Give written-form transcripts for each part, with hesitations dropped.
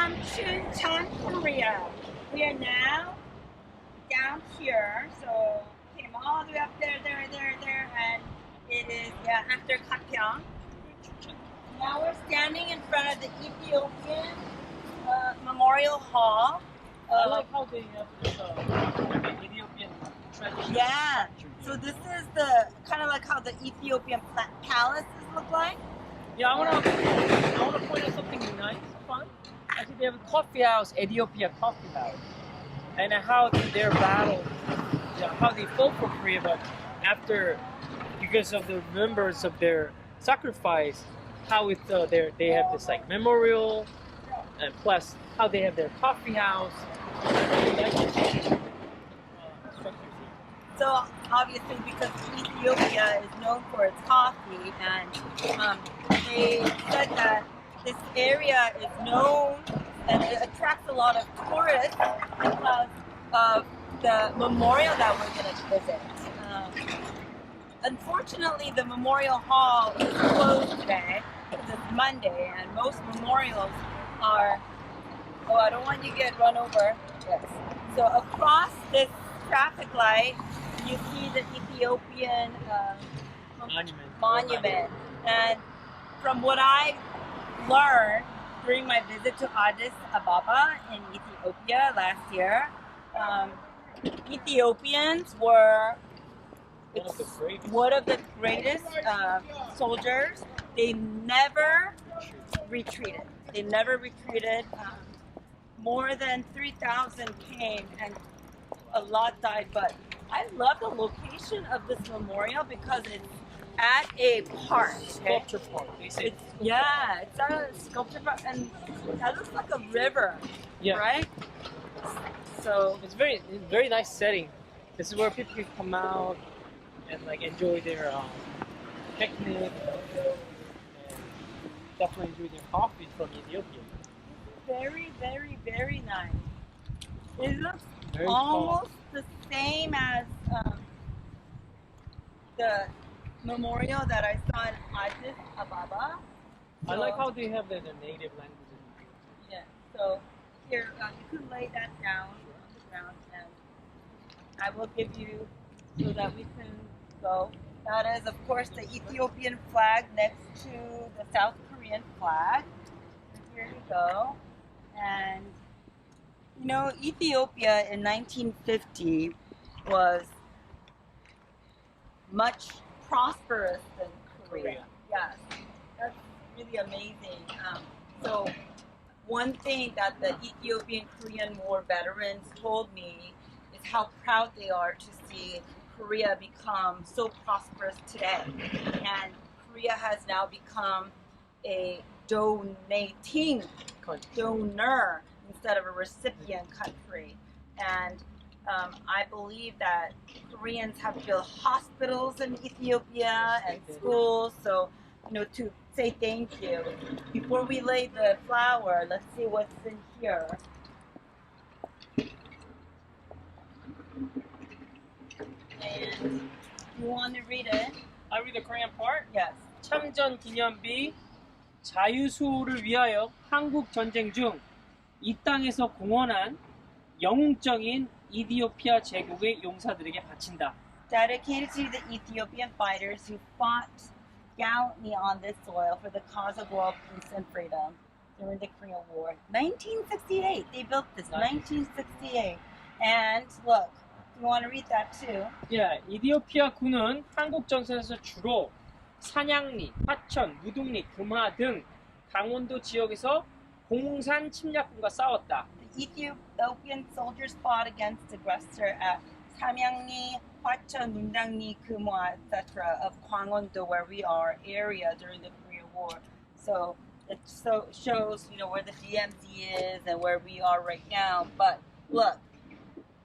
from Chuncheon, Korea. We are now down here, so came all the way up there, and it is after Chuncheon. Now we're standing in front of the Ethiopian Memorial Hall. I like how they have this Ethiopian traditional Yeah. structure. So this is the kind of like how the Ethiopian palaces look like. Yeah, I wanna point out something nice, fun. Actually, they have a coffee house, Ethiopia coffee house, and how their battle, how they fought for Korea, but after, because of the members of their sacrifice, how it's they have this like memorial, and plus how they have their coffee house. So obviously, because Ethiopia is known for its coffee, and they said that this area is known and it attracts a lot of tourists because of the memorial that we're going to visit. Unfortunately, the memorial hall is closed today because it's Monday, and most memorials are. Oh, I don't want you to get run over. Yes. So across this traffic light, you see the Ethiopian monument. And from what I learned during my visit to Addis Ababa in Ethiopia last year, Ethiopians were one of the greatest soldiers. They never retreated. More than 3,000 came and a lot died, but I love the location of this memorial because it's at a park. Sculpture park. They say. It's at a sculpture park, and that looks like a river, right? So it's very nice setting. This is where people can come out and like enjoy their picnic, and definitely enjoy their coffee from Ethiopia. very, very, very nice. It looks Very almost the same as the memorial that I saw in Addis Ababa. I like how they have their native languages. Yeah. So here, you can lay that down on the ground, and I will give you so that we can go. That is, of course, the Ethiopian flag next to the South Korean flag. Here you go. And you know, Ethiopia in 1950 was much prosperous than Korea. Yes, that's really amazing. So one thing that the Ethiopian-Korean War veterans told me is how proud they are to see Korea become so prosperous today. And Korea has now become a donating donor instead of a recipient country. And I believe that Koreans have built hospitals in Ethiopia and schools. So, you know, to say thank you. Before we lay the flower, let's see what's in here. And you want to read it? I read the Korean part. Yes. 참전 기념비 자유수호를 위하여 한국 전쟁 중 이 땅에서 공헌한 영웅적인 이디오피아 제국의 용사들에게 바친다. Dedicated to the Ethiopian fighters who fought gallantly on this soil for the cause of world peace and freedom during the Korean War. 1968, they built this. 1968. And look, you want to read that too? Yeah, 이디오피아 군은 한국 전선에서 주로 산양리, 화천, 무둥리, 금화 등 강원도 지역에서 공산 침략군과 싸웠다. The Ethiopian soldiers fought against the aggressor at Samyangni, Hwacheon, Mundangni, Kumwa, etc. of Gwangwon-do, where we are, area during the Korean War. So it shows, you know, where the DMZ is and where we are right now. But look,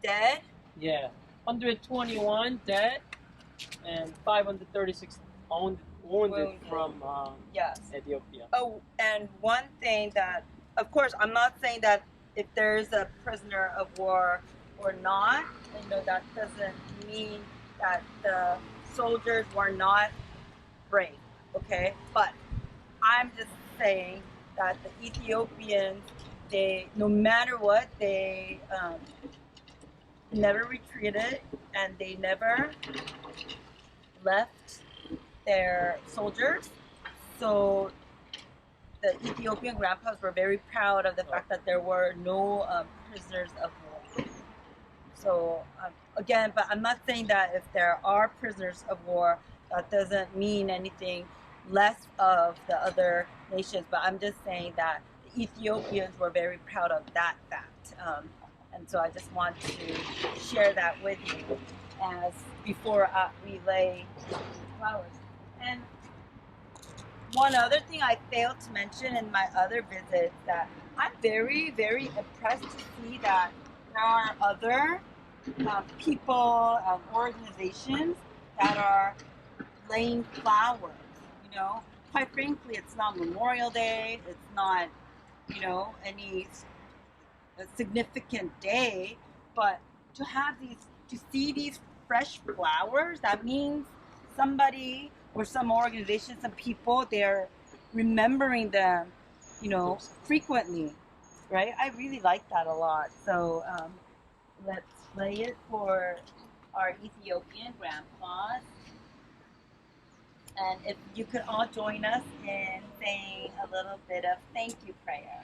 dead. Yeah, 121 dead and 536 wounded from Ethiopia. Oh, and one thing that, of course, I'm not saying that if there's a prisoner of war or not, you know, that doesn't mean that the soldiers were not brave, okay? But I'm just saying that the Ethiopians they, no matter what, they never retreated, and they never left their soldiers. So the Ethiopian grandpas were very proud of the fact that there were no prisoners of war. So again, but I'm not saying that if there are prisoners of war, that doesn't mean anything less of the other nations. But I'm just saying that the Ethiopians were very proud of that fact. And so I just want to share that with you as before we lay flowers. And one other thing I failed to mention in my other visits, that I'm very, very impressed to see that there are other people and organizations that are laying flowers. You know, quite frankly, it's not Memorial Day. It's not, you know, any significant day, but to have these, to see these fresh flowers, that means somebody or some organization, some people, they're remembering them, you know, frequently, right? I really like that a lot. So let's play it for our Ethiopian grandpas. And if you could all join us in saying a little bit of thank you prayer.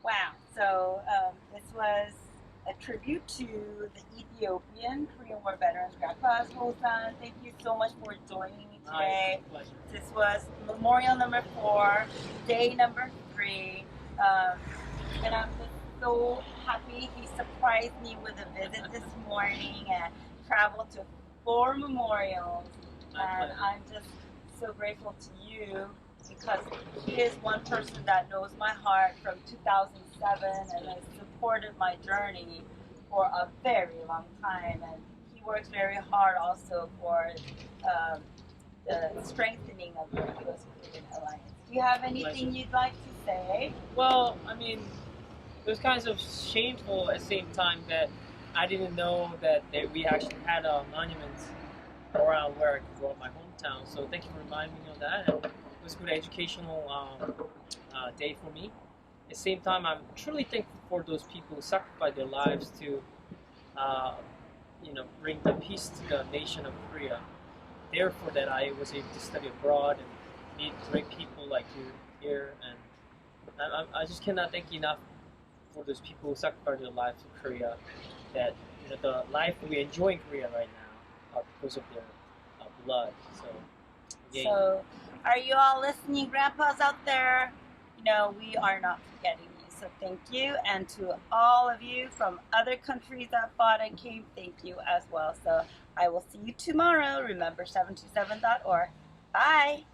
Wow, so this was a tribute to the Ethiopian Korean War veterans, Grandpa Ho-san. Thank you so much for joining me today. My pleasure. This was memorial number 4, day number 3, and I'm just so happy he surprised me with a visit this morning and traveled to 4 memorials. And I'm just so grateful to you, because he is one person that knows my heart from 2007 and has supported my journey for a very long time. And he works very hard also for the strengthening of the U.S.-Korean alliance. Do you have anything you'd like to say? Well, I mean, it was kind of shameful at the same time that I didn't know that we actually had a monument around where I grew up, my hometown. So thank you for reminding me of that. And it was a good educational day for me. At the same time, I'm truly thankful for those people who sacrificed their lives to, bring the peace to the nation of Korea. Therefore, that I was able to study abroad and meet great people like you here, and I just cannot thank you enough for those people who sacrificed their lives in Korea. That the life we enjoy in Korea right now are because of their blood. So, yeah. So, are you all listening, grandpas out there? You know, we are not forgetting you. So thank you. And to all of you from other countries that fought and came, thank you as well. So I will see you tomorrow. Remember 727.org. Bye.